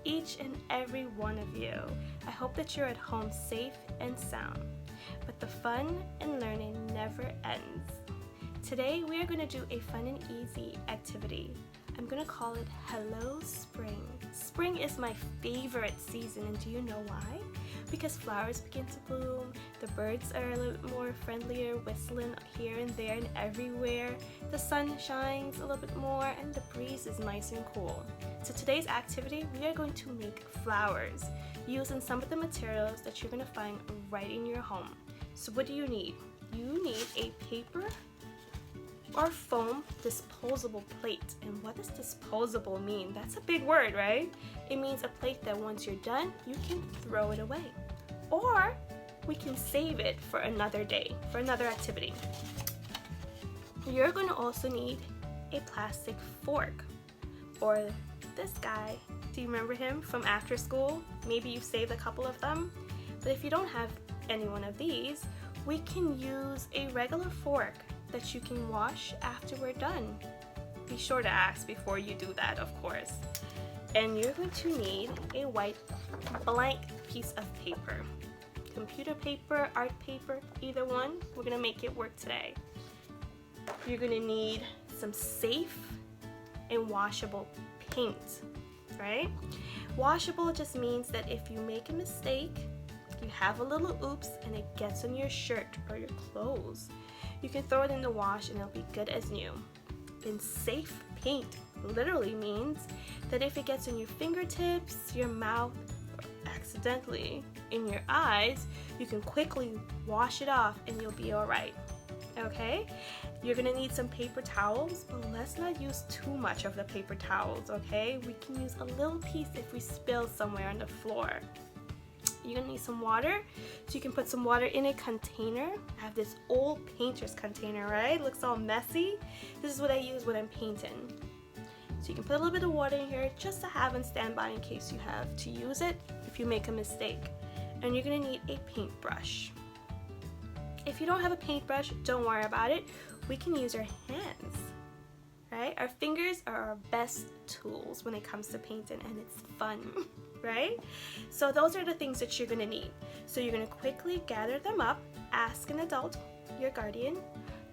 each and every one of you. I hope that you're at home safe and sound. But the fun and learning never ends. Today we are going to do a fun and easy activity. I'm going to call it Hello Spring. Spring is my favorite season, and do you know why? Because flowers begin to bloom, the birds are a little bit more friendlier, whistling here and there and everywhere, the sun shines a little bit more, and the breeze is nice and cool. So today's activity, we are going to make flowers using some of the materials that you're going to find right in your home. So what do you need? You need a paper or foam disposable plate. And what does disposable mean? That's a big word, right? It means a plate that once you're done, you can throw it away. Or we can save it for another day, for another activity. You're going to also need a plastic fork, or this guy. Do you remember him from after school? Maybe you've saved a couple of them. But if you don't have any one of these, we can use a regular fork that you can wash after we're done. Be sure to ask before you do that, of course. And you're going to need a white blank piece of paper. Computer paper, art paper, either one. We're gonna make it work today. You're gonna need some safe and washable paint, right? Washable just means that if you make a mistake, you have a little oops and it gets on your shirt or your clothes, you can throw it in the wash and it'll be good as new. And safe paint literally means that if it gets in your fingertips, your mouth, or accidentally in your eyes, you can quickly wash it off and you'll be alright. Okay? You're gonna need some paper towels, but let's not use too much of the paper towels, okay? We can use a little piece if we spill somewhere on the floor. You're gonna need some water, so you can put some water in a container. I have this old painter's container, right? It looks all messy. This is what I use when I'm painting. So you can put a little bit of water in here just to have on standby in case you have to use it if you make a mistake. And you're gonna need a paintbrush. If you don't have a paintbrush, don't worry about it. We can use our hands, right? Our fingers are our best tools when it comes to painting, and it's fun. Right? So those are the things that you're gonna need. So you're gonna quickly gather them up, ask an adult, your guardian,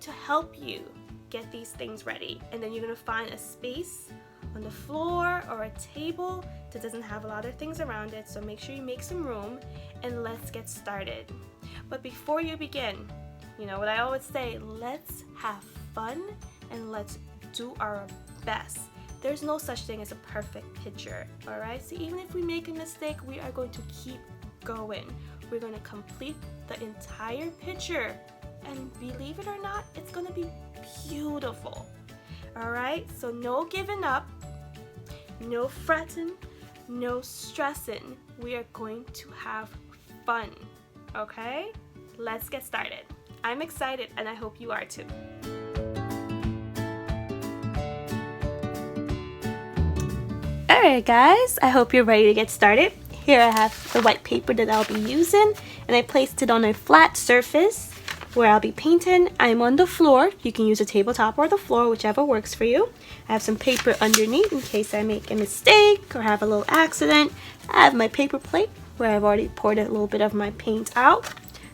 to help you get these things ready. And then you're gonna find a space on the floor or a table that doesn't have a lot of things around it. So make sure you make some room and let's get started. But before you begin, you know what I always say, let's have fun and let's do our best. There's no such thing as a perfect picture, all right? So even if we make a mistake, we are going to keep going. We're going to complete the entire picture, and believe it or not, it's going to be beautiful, all right? So no giving up, no fretting, no stressing. We are going to have fun, okay? Let's get started. I'm excited, and I hope you are too. Alright guys, I hope you're ready to get started. Here I have the white paper that I'll be using, and I placed it on a flat surface where I'll be painting. I'm on the floor. You can use a tabletop or the floor, whichever works for you. I have some paper underneath in case I make a mistake or have a little accident. I have my paper plate where I've already poured a little bit of my paint out.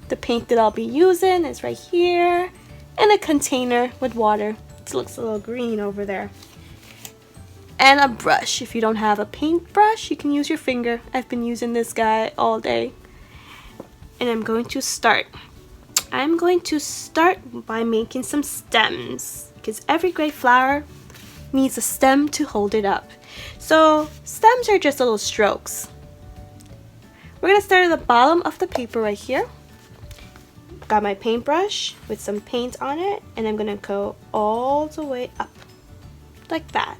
The paint that I'll be using is right here in a container with water. It looks a little green over there. And a brush. If you don't have a paintbrush, you can use your finger. I've been using this guy all day. And I'm going to start. I'm going to start by making some stems, because every great flower needs a stem to hold it up. So stems are just little strokes. We're going to start at the bottom of the paper right here. Got my paintbrush with some paint on it, and I'm going to go all the way up like that.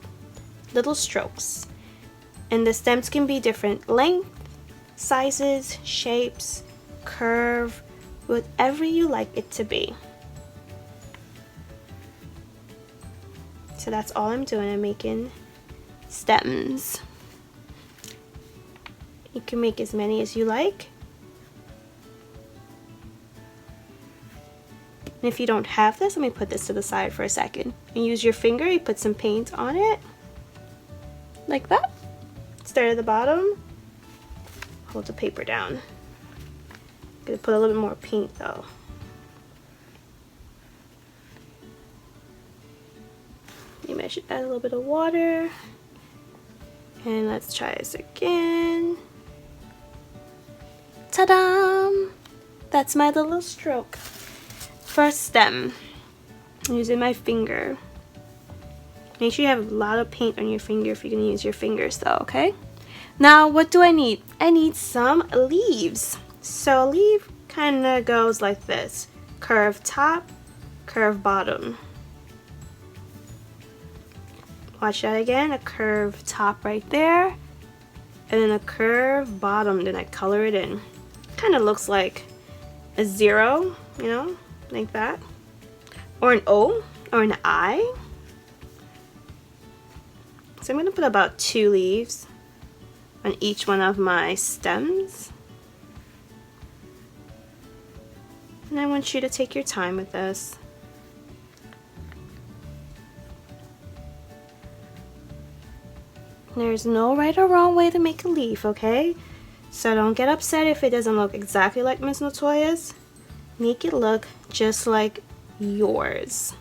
Little strokes. And the stems can be different length, sizes, shapes, curve, whatever you like it to be. So that's all I'm doing. I'm making stems. You can make as many as you like. And if you don't have this, let me put this to the side for a second. And use your finger, you put some paint on it. Like that. start at the bottom. Hold the paper down. Gonna put a little bit more paint though. Maybe I should add a little bit of water. And let's try this again. Ta-da! That's my little stroke. First stem. I'm using my finger. Make sure you have a lot of paint on your finger if you're gonna use your fingers though, okay? Now what do I need? I need some leaves. So a leaf kinda goes like this. Curved top, curved bottom. Watch that again, a curved top right there, and then a curved bottom, then I color it in. Kinda looks like a zero, you know, like that. Or an O, or an I. So I'm going to put about 2 leaves on each one of my stems. And I want you to take your time with this. There's no right or wrong way to make a leaf, okay? So don't get upset if it doesn't look exactly like Miss Natoya's. Make it look just like yours.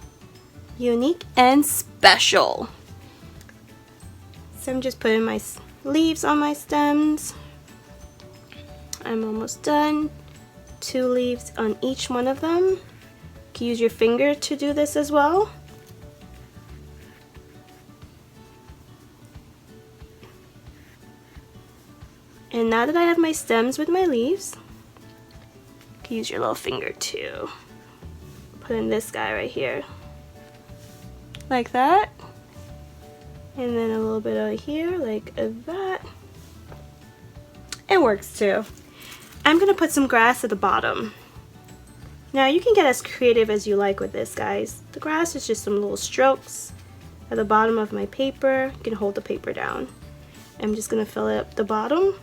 Unique and special. So I'm just putting my leaves on my stems. I'm almost done. 2 leaves on each one of them. You can use your finger to do this as well. And now that I have my stems with my leaves, you can use your little finger to put in this guy right here. Like that. And then a little bit over here, like that. It works too. I'm gonna put some grass at the bottom. Now you can get as creative as you like with this, guys. The grass is just some little strokes at the bottom of my paper. You can hold the paper down. I'm just gonna fill it up the bottom.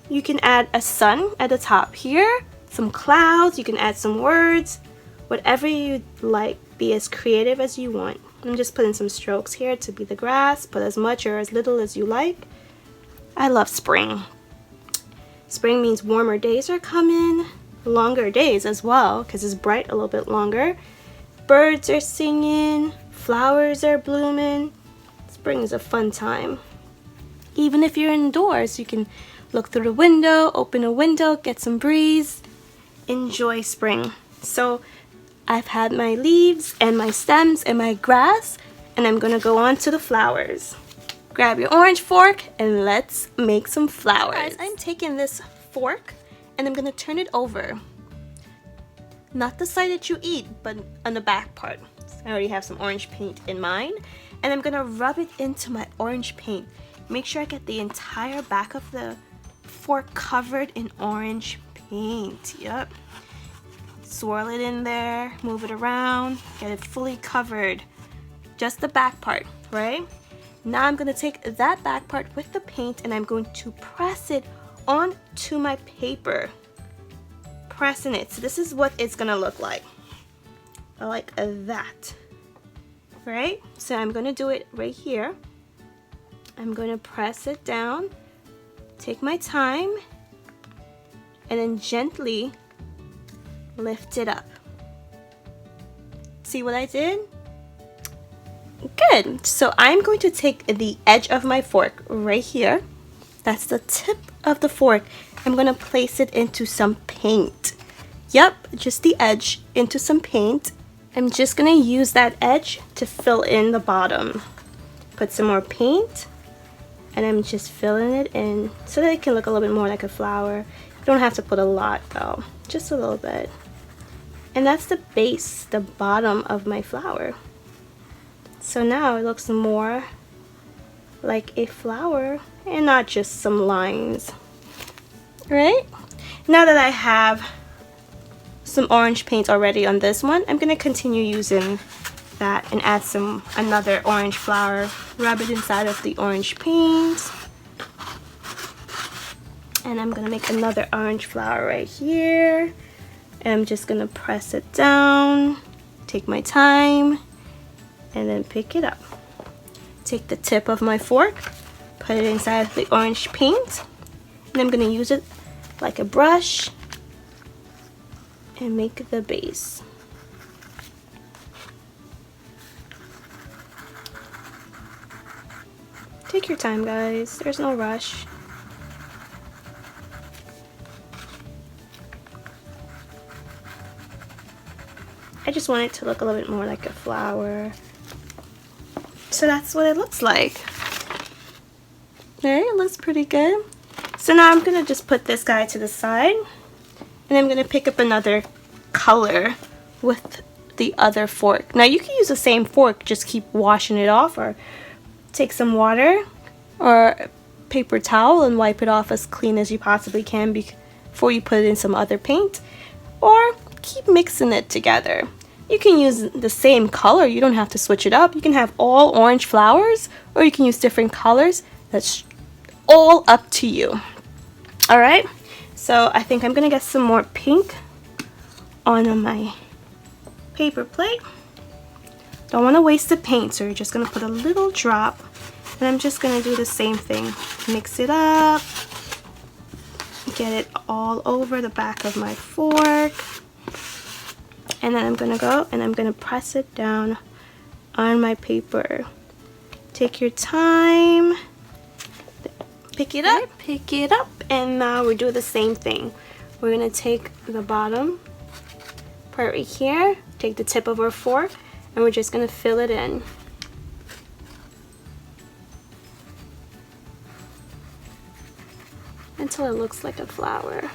You can add a sun at the top here, some clouds, you can add some words, whatever you like. Be as creative as you want. I'm just putting some strokes here to be the grass. Put as much or as little as you like. I love spring. Spring means warmer days are coming, longer days as well because it's bright a little bit longer. Birds are singing, flowers are blooming. Spring is a fun time. Even if you're indoors, you can look through the window, open a window, get some breeze, enjoy spring. So I've had my leaves and my stems and my grass, and I'm gonna go on to the flowers. Grab your orange fork and let's make some flowers. Guys, I'm taking this fork and I'm gonna turn it over. Not the side that you eat, but on the back part. I already have some orange paint in mine, and I'm gonna rub it into my orange paint. Make sure I get the entire back of the fork covered in orange paint. Yep. Swirl it in there, move it around, get it fully covered. Just the back part, right? Now I'm gonna take that back part with the paint and I'm going to press it onto my paper. Pressing it. So this is what it's gonna look like that. Right? So I'm gonna do it right here. I'm gonna press it down, take my time, and then gently lift it up. See what I did? Good. So I'm going to take the edge of my fork right here. That's the tip of the fork. I'm going to place it into some paint. Yep, just the edge into some paint. I'm just going to use that edge to fill in the bottom. Put some more paint, and I'm just filling it in so that it can look a little bit more like a flower. You don't have to put a lot though, just a little bit. And that's the base, the bottom of my flower. So now it looks more like a flower and not just some lines. Right? Now that I have some orange paint already on this one, I'm gonna continue using that and add another orange flower, rub it inside of the orange paint. And I'm gonna make another orange flower right here. And I'm just gonna press it down, take my time, and then pick it up. Take the tip of my fork, put it inside the orange paint, and I'm going to use it like a brush and make the base. Take your time, guys. There's no rush. I just want it to look a little bit more like a flower. So that's what it looks like. Okay, it looks pretty good. So now I'm gonna just put this guy to the side, and I'm gonna pick up another color with the other fork. Now you can use the same fork, just keep washing it off, or take some water or a paper towel and wipe it off as clean as you possibly can before you put it in some other paint, or keep mixing it together. You can use the same color, you don't have to switch it up. You can have all orange flowers, or you can use different colors. That's all up to you. Alright, so I think I'm gonna get some more pink on my paper plate. Don't want to waste the paint, so you're just gonna put a little drop, and I'm just gonna do the same thing. Mix it up, get it all over the back of my fork, and then I'm gonna go and I'm gonna press it down on my paper. Take your time, pick it up, and now we do the same thing. We're gonna take the bottom part right here, take the tip of our fork, and we're just gonna fill it in. Until it looks like a flower.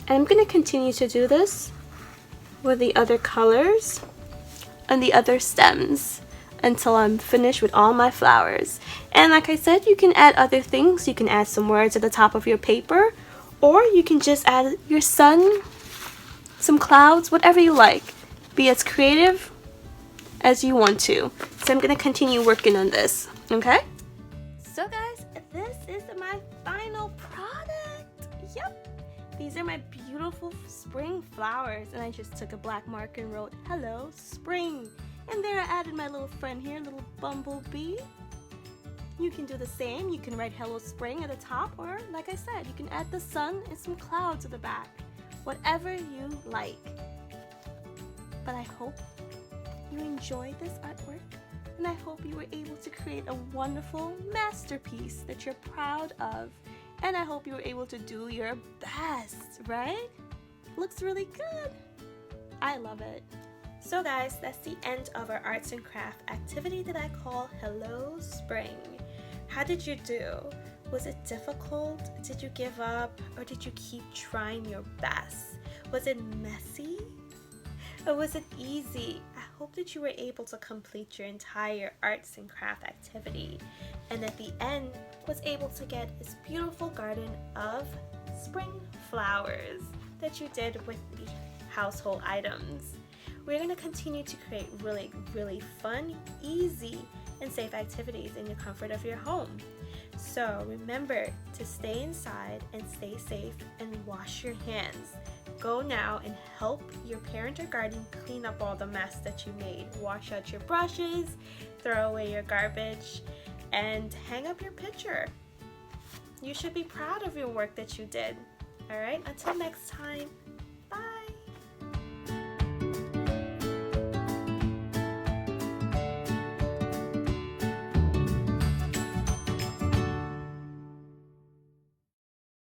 And I'm gonna continue to do this with the other colors and the other stems until I'm finished with all my flowers. And like I said, you can add other things. You can add some words at the top of your paper, or you can just add your sun, some clouds, whatever you like. Be as creative as you want to. So I'm gonna continue working on this, okay? So guys, this is my final product. Yep, these are my beautiful spring flowers, and I just took a black marker and wrote hello spring, and there I added my little friend here, little bumblebee. You can do the same. You can write hello spring at the top, or like I said, you can add the sun and some clouds at the back, whatever you like. But I hope you enjoyed this artwork, and I hope you were able to create a wonderful masterpiece that you're proud of, and I hope you were able to do your best, right? Looks really good. I love it. So guys, that's the end of our arts and craft activity that I call Hello Spring. How did you do? Was it difficult? Did you give up? Or did you keep trying your best? Was it messy? Or was it easy? I hope that you were able to complete your entire arts and craft activity, and at the end was able to get this beautiful garden of spring flowers that you did with the household items. We're going to continue to create really fun, easy, and safe activities in the comfort of your home. So remember to stay inside and stay safe and wash your hands. Go now and help your parent or guardian clean up all the mess that you made. Wash out your brushes, throw away your garbage, and hang up your picture. You should be proud of your work that you did. Alright, until next time,